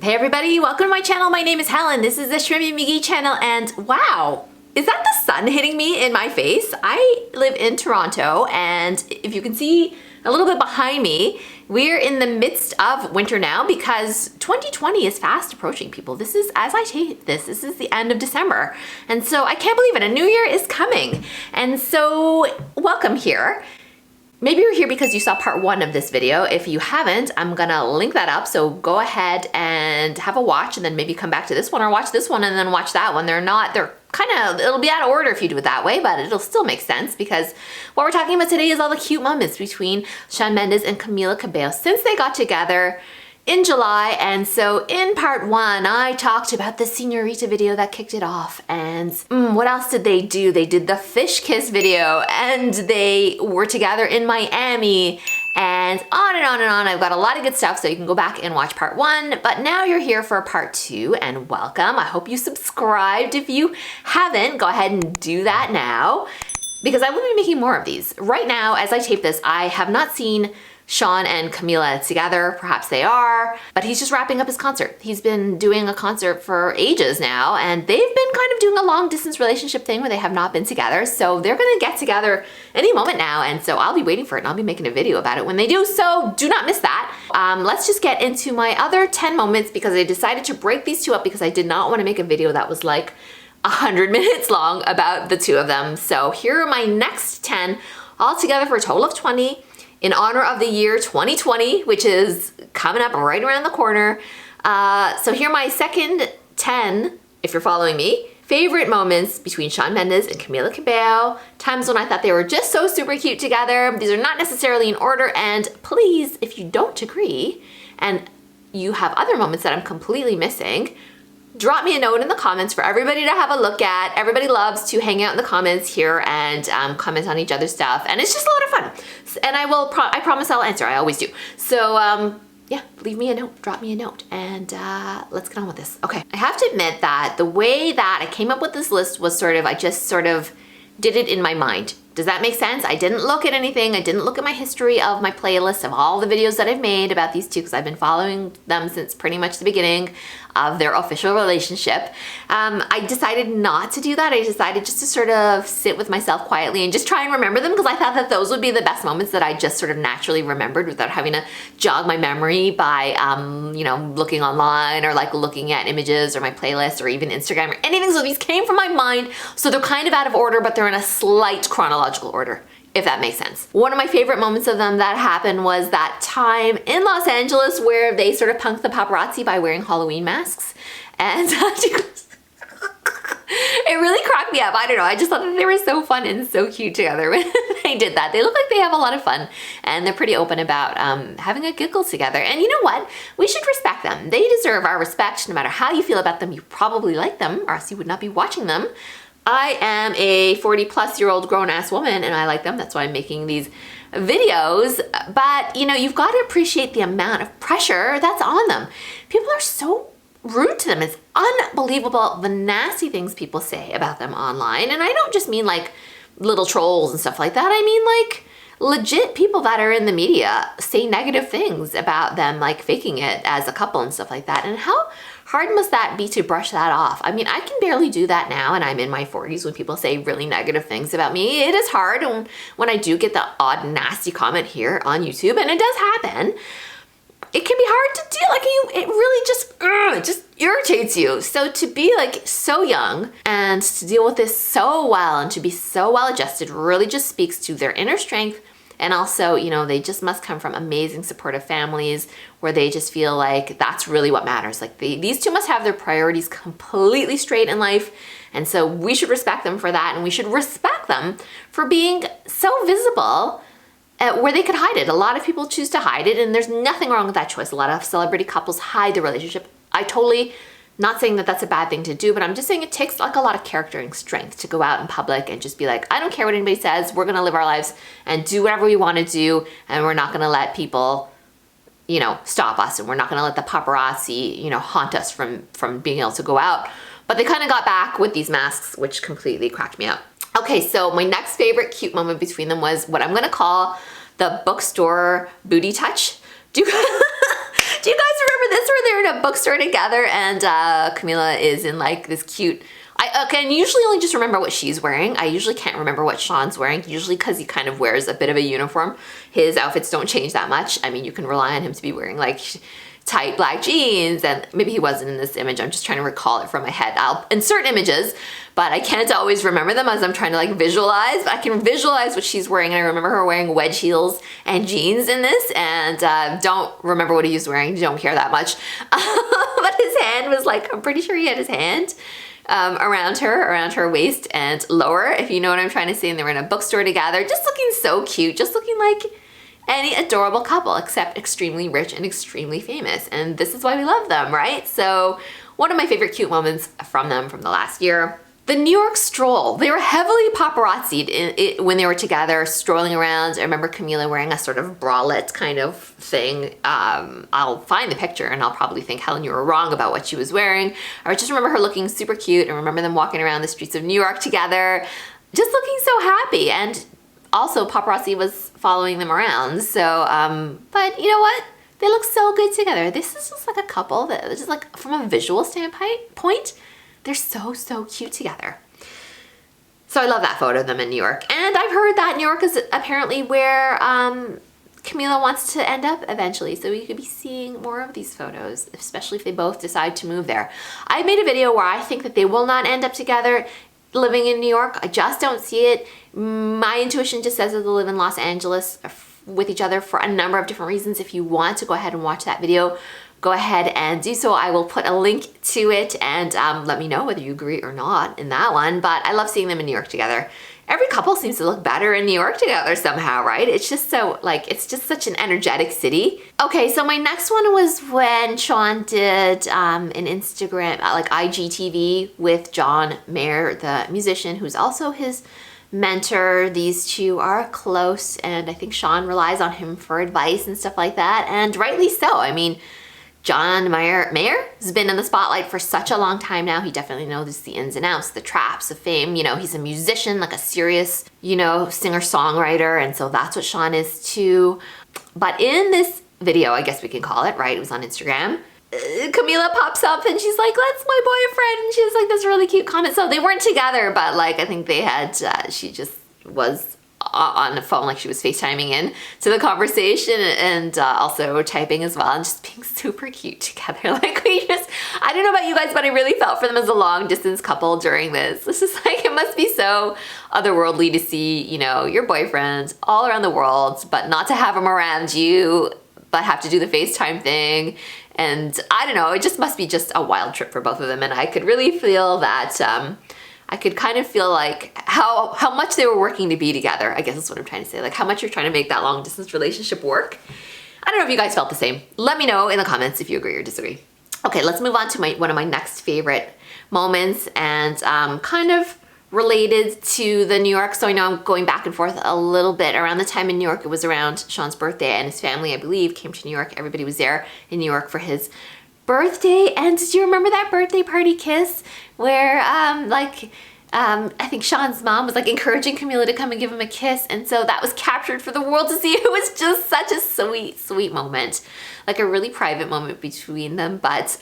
Hey everybody, welcome to my channel. My name is Helen. This is the Shrimpy McGee channel, and wow, is that the sun hitting me in my face? I live in Toronto, and if you can see a little bit behind me, we're in the midst of winter now because 2020 is fast approaching, people. This is, as I tape this is the end of December. And so I can't believe it, a new year is coming. And so welcome here. Maybe you're here because you saw part one of this video. If you haven't, I'm gonna link that up. So go ahead and have a watch and then maybe come back to this one or watch this one and then watch that one. They're kind of, it'll be out of order if you do it that way, but it'll still make sense because what we're talking about today is all the cute moments between Shawn Mendes and Camila Cabello'S since they got together in July. And so in part one, I talked about the Señorita video that kicked it off. And what else did they do? They did the fish kiss video and they were together in Miami and on and on and on. I've got a lot of good stuff, so you can go back and watch part one, but now you're here for part two and welcome. I hope you subscribed. If you haven't, go ahead and do that now because I will be making more of these. Right now, as I tape this, I have not seen Shawn and Camila together. Perhaps they are, but he's just wrapping up his concert. He's been doing a concert for ages now, and they've been kind of doing a long distance relationship thing where they have not been together. So they're gonna get together any moment now, and so I'll be waiting for it and I'll be making a video about it when they do, so do not miss that. Let's just get into my other 10 moments because I decided to break these two up because I did not want to make a video that was like 100 minutes long about the two of them. So here are my next 10 all together for a total of 20. In honor of the year 2020, which is coming up right around the corner. So here are my second 10, if you're following me, favorite moments between Shawn Mendes and Camila Cabello, times when I thought they were just so super cute together. These are not necessarily in order, and please, if you don't agree, and you have other moments that I'm completely missing, drop me a note in the comments for everybody to have a look at. Everybody loves to hang out in the comments here and comment on each other's stuff, and it's just a lot of fun. And I promise I'll answer. I always do. So yeah, leave me a note, drop me a note, and let's get on with this. Okay, I have to admit that the way that I came up with this list was I just sort of did it in my mind. Does that make sense? I didn't look at anything. I didn't look at my history of my playlist of all the videos that I've made about these two because I've been following them since pretty much the beginning of their official relationship. I decided not to do that. I decided just to sort of sit with myself quietly and just try and remember them because I thought that those would be the best moments that I just sort of naturally remembered without having to jog my memory by, you know, looking online or like looking at images or my playlist or even Instagram or anything. So these came from my mind. So they're kind of out of order, but they're in a slight chronological order, if that makes sense. One of my favorite moments of them that happened was that time in Los Angeles where they sort of punked the paparazzi by wearing Halloween masks. And it really cracked me up. I don't know, I just thought that they were so fun and so cute together when they did that. They look like they have a lot of fun and they're pretty open about having a giggle together. And you know what? We should respect them. They deserve our respect no matter how you feel about them. You probably like them or else you would not be watching them. I am a 40-plus-year-old grown-ass woman and I like them. That's why I'm making these videos. But, you know, you've got to appreciate the amount of pressure that's on them. People are so rude to them. It's unbelievable the nasty things people say about them online. And I don't just mean like little trolls and stuff like that. I mean like legit people that are in the media say negative things about them, like faking it as a couple and stuff like that. And how hard must that be to brush that off? I mean, I can barely do that now and I'm in my 40s when people say really negative things about me. It is hard when I do get the odd nasty comment here on YouTube, and it does happen. It can be hard to deal, like it really just irritates you. So to be like so young and to deal with this so well and to be so well adjusted really just speaks to their inner strength. And also, you know, they just must come from amazing supportive families where they just feel like that's really what matters. Like these two must have their priorities completely straight in life. And so we should respect them for that. And we should respect them for being so visible where they could hide it. A lot of people choose to hide it, and there's nothing wrong with that choice. A lot of celebrity couples hide their relationship. I totally, not saying that that's a bad thing to do, but I'm just saying it takes like a lot of character and strength to go out in public and just be like, I don't care what anybody says, we're gonna live our lives and do whatever we wanna do, and we're not gonna let people, you know, stop us, and we're not gonna let the paparazzi, you know, haunt us from being able to go out. But they kind of got back with these masks, which completely cracked me up. Okay, so my next favorite cute moment between them was what I'm gonna call the Bookstore booty touch. Do you guys remember this where they're in a bookstore together and Camila is in like this cute, I can usually only just remember what she's wearing. I usually can't remember what Shawn's wearing, usually because he kind of wears a bit of a uniform. His outfits don't change that much. I mean, you can rely on him to be wearing like tight black jeans, and maybe he wasn't in this image. I'm just trying to recall it from my head. I'll insert images, but I can't always remember them as I'm trying to like visualize. I can visualize what she's wearing, and I remember her wearing wedge heels and jeans in this, and don't remember what he was wearing. Don't care that much. But his hand was like, I'm pretty sure he had his hand around her waist and lower, if you know what I'm trying to say, and they were in a bookstore together, just looking so cute, just looking like any adorable couple, except extremely rich and extremely famous. And this is why we love them, right? So one of my favorite cute moments from them from the last year. The New York Stroll. They were heavily paparazzi'd when they were together, strolling around. I remember Camila wearing a sort of bralette kind of thing. I'll find the picture and I'll probably think, Helen, you were wrong about what she was wearing. I just remember her looking super cute and remember them walking around the streets of New York together, just looking so happy. And also paparazzi was following them around. So, but you know what? They look so good together. This is just like a couple that just like from a visual standpoint, they're so, so cute together. So I love that photo of them in New York. And I've heard that New York is apparently where Camila wants to end up eventually. So we could be seeing more of these photos, especially if they both decide to move there. I made a video where I think that they will not end up together living in New York. I just don't see it. My intuition just says that they'll live in Los Angeles with each other for a number of different reasons. If you want to go ahead and watch that video, go ahead and do so. I will put a link to it and let me know whether you agree or not in that one. But I love seeing them in New York together. Every couple seems to look better in New York together somehow, right? It's just so, like, it's just such an energetic city. Okay, so my next one was when Shawn did an Instagram, like IGTV with John Mayer, the musician, who's also his mentor. These two are close, and I think Shawn relies on him for advice and stuff like that, and rightly so. I mean, John Mayer has been in the spotlight for such a long time now. He definitely knows the ins and outs, the traps of fame. You know, he's a musician, like a serious, you know, singer-songwriter, and so that's what Shawn is too. But in this video, I guess we can call it, right? It was on Instagram. Camila pops up and she's like, that's my boyfriend. And she has like this really cute comment. So they weren't together, but like I think they had, she just was on the phone, like she was FaceTiming in to the conversation and also typing as well, and just being super cute together. Like we just, I don't know about you guys, but I really felt for them as a long distance couple during this. It's just like, it must be so otherworldly to see, you know, your boyfriend all around the world, but not to have him around you, but have to do the FaceTime thing. And I don't know, it just must be just a wild trip for both of them. And I could really feel that, I could kind of feel like how much they were working to be together. I guess that's what I'm trying to say. Like how much you're trying to make that long distance relationship work. I don't know if you guys felt the same. Let me know in the comments if you agree or disagree. Okay, let's move on to one of my next favorite moments, and kind of related to the New York. So I know I'm going back and forth a little bit. Around the time in New York, it was around Shawn's birthday, and his family, I believe, came to New York. Everybody was there in New York for his birthday. And did you remember that birthday party kiss where I think Shawn's mom was like encouraging Camila to come and give him a kiss, and so that was captured for the world to see. It was just such a sweet, sweet moment, like a really private moment between them. But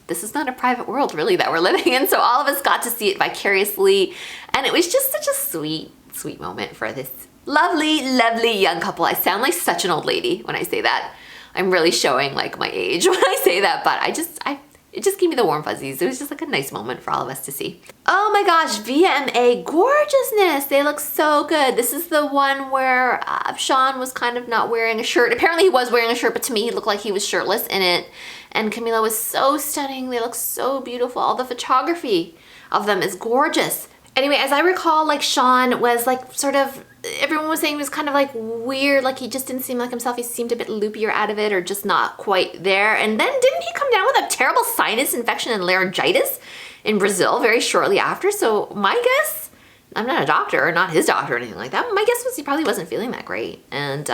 this is not a private world really that we're living in, so all of us got to see it vicariously, and it was just such a sweet, sweet moment for this lovely, lovely young couple. I sound like such an old lady when I say that. I'm really showing like my age when I say that, but it just gave me the warm fuzzies. It was just like a nice moment for all of us to see. Oh my gosh, VMA gorgeousness. They look so good. This is the one where Shawn was kind of not wearing a shirt. Apparently he was wearing a shirt, but to me he looked like he was shirtless in it. And Camila was so stunning. They look so beautiful. All the photography of them is gorgeous. Anyway, as I recall, like Shawn was like sort of, everyone was saying he was kind of like weird, like he just didn't seem like himself. He seemed a bit loopier out of it, or just not quite there. And then didn't he come down with a terrible sinus infection and laryngitis in Brazil very shortly after? So my guess, I'm not a doctor, not his doctor or anything like that, my guess was he probably wasn't feeling that great. And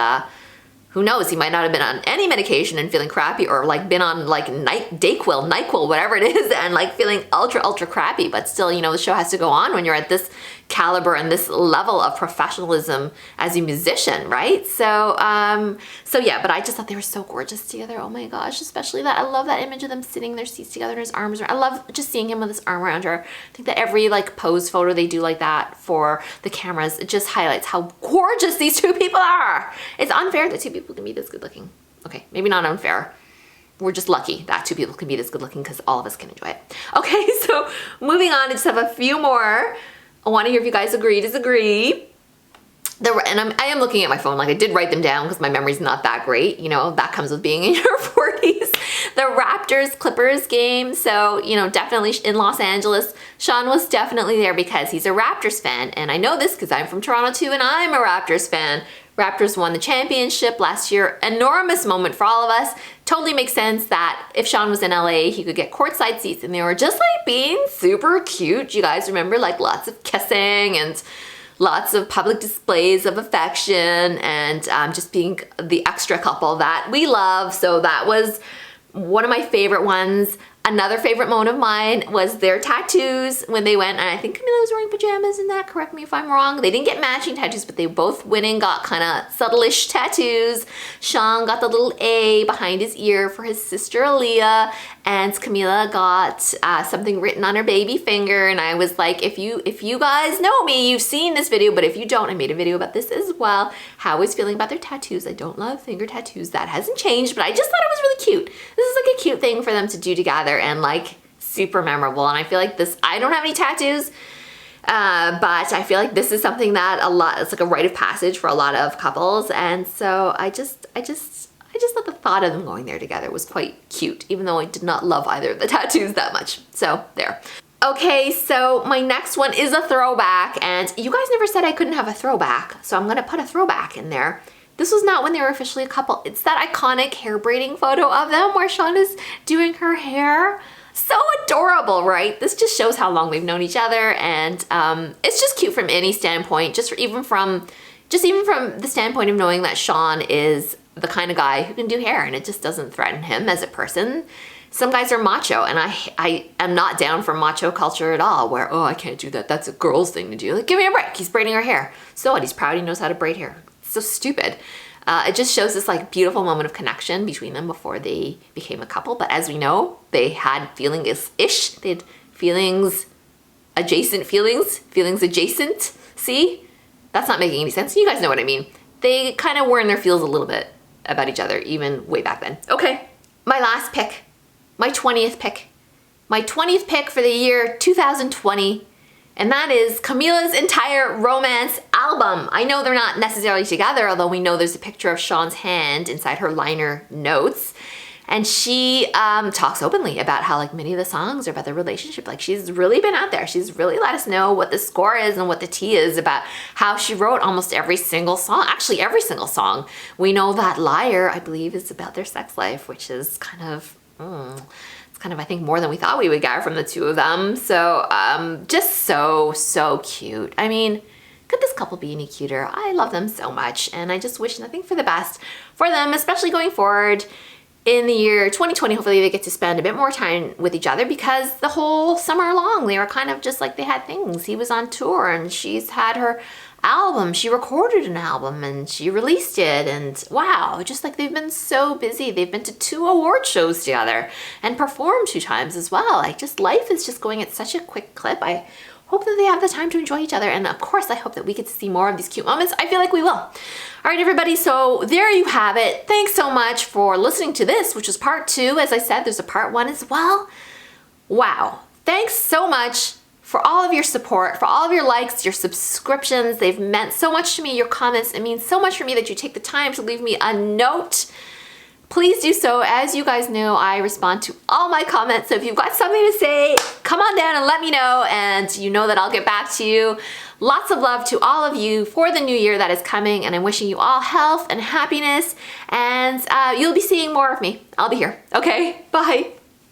who knows, he might not have been on any medication and feeling crappy, or like been on like NyQuil, whatever it is, and like feeling ultra crappy. But still, you know, the show has to go on when you're at this caliber and this level of professionalism as a musician, right? So yeah, but I just thought they were so gorgeous together. Oh my gosh, especially that, I love that image of them sitting in their seats together and his arms around. I love just seeing him with his arm around her. I think that every like pose photo they do like that for the cameras, it just highlights how gorgeous these two people are. It's unfair that two people can be this good looking. Okay, maybe not unfair. We're just lucky that two people can be this good looking because all of us can enjoy it. Okay, so moving on, I just have a few more. I want to hear if you guys agree, disagree. I am looking at my phone, like I did write them down because my memory's not that great. You know, that comes with being in your 40s. The Raptors-Clippers game. So, you know, definitely in Los Angeles, Shawn was definitely there because he's a Raptors fan. And I know this because I'm from Toronto too, and I'm a Raptors fan. Raptors won the championship last year. Enormous moment for all of us. Totally makes sense that if Shawn was in LA, he could get courtside seats, and they were just like being super cute. You guys remember, like lots of kissing and lots of public displays of affection, and just being the extra couple that we love. So that was one of my favorite ones. Another favorite moment of mine was their tattoos when they went, and I think Camila was wearing pajamas in that, correct me if I'm wrong. They didn't get matching tattoos, but they both went and got kind of subtle-ish tattoos. Shawn got the little A behind his ear for his sister Aaliyah, and Camila got something written on her baby finger, and I was like, if you guys know me, you've seen this video, but if you don't, I made a video about this as well, how I was feeling about their tattoos. I don't love finger tattoos. That hasn't changed, but I just thought it was really cute. This is like a cute thing for them to do together, and like super memorable. And I feel like this, I don't have any tattoos, but I feel like this is something that it's like a rite of passage for a lot of couples. And so I just thought the thought of them going there together was quite cute, even though I did not love either of the tattoos that much. So there. Okay, so my next one is a throwback, and you guys never said I couldn't have a throwback, so I'm gonna put a throwback in there. This was not when they were officially a couple. It's that iconic hair braiding photo of them where Shawn is doing her hair. So adorable, right? This just shows how long they've known each other, and it's just cute from any standpoint, even from the standpoint of knowing that Shawn is the kind of guy who can do hair, and it just doesn't threaten him as a person. Some guys are macho, and I am not down for macho culture at all, where, oh, I can't do that, that's a girl's thing to do. Like, give me a break, he's braiding her hair. So what, he's proud he knows how to braid hair. So stupid. It just shows this like beautiful moment of connection between them before they became a couple. But as we know, they had feelings-ish. They had feelings adjacent. See? That's not making any sense. You guys know what I mean. They kind of were in their feels a little bit about each other, even way back then. Okay, my last pick. My 20th pick. My 20th pick for the year 2020. And that is Camila's entire romance album. I know they're not necessarily together, although we know there's a picture of Shawn's hand inside her liner notes. And she talks openly about how like many of the songs are about their relationship. Like she's really been out there. She's really let us know what the score is and what the tea is about how she wrote almost every single song. Actually, every single song. We know that Liar, I believe, is about their sex life, which is kind of, I think, more than we thought we would get from the two of them. So just so cute. I mean, could this couple be any cuter? I love them so much, and I just wish nothing for the best for them, especially going forward in the year 2020. Hopefully they get to spend a bit more time with each other, because the whole summer long they were kind of just like they had things. He was on tour, and she's had her album. She recorded an album and she released it, and wow, just like they've been so busy. They've been to 2 award shows together and performed 2 times as well. Like, just life is just going at such a quick clip. I hope that they have the time to enjoy each other, and of course I hope that we get to see more of these cute moments. I feel like we will. All right, everybody, so there you have it. Thanks so much for listening to this, which was part 2. As I said, there's a part 1 as well. Wow, thanks so much for all of your support, for all of your likes, your subscriptions. They've meant so much to me. Your comments, it means so much for me that you take the time to leave me a note. Please do so. As you guys know, I respond to all my comments. So if you've got something to say, come on down and let me know, and you know that I'll get back to you. Lots of love to all of you for the new year that is coming, and I'm wishing you all health and happiness, and you'll be seeing more of me. I'll be here. Okay, bye.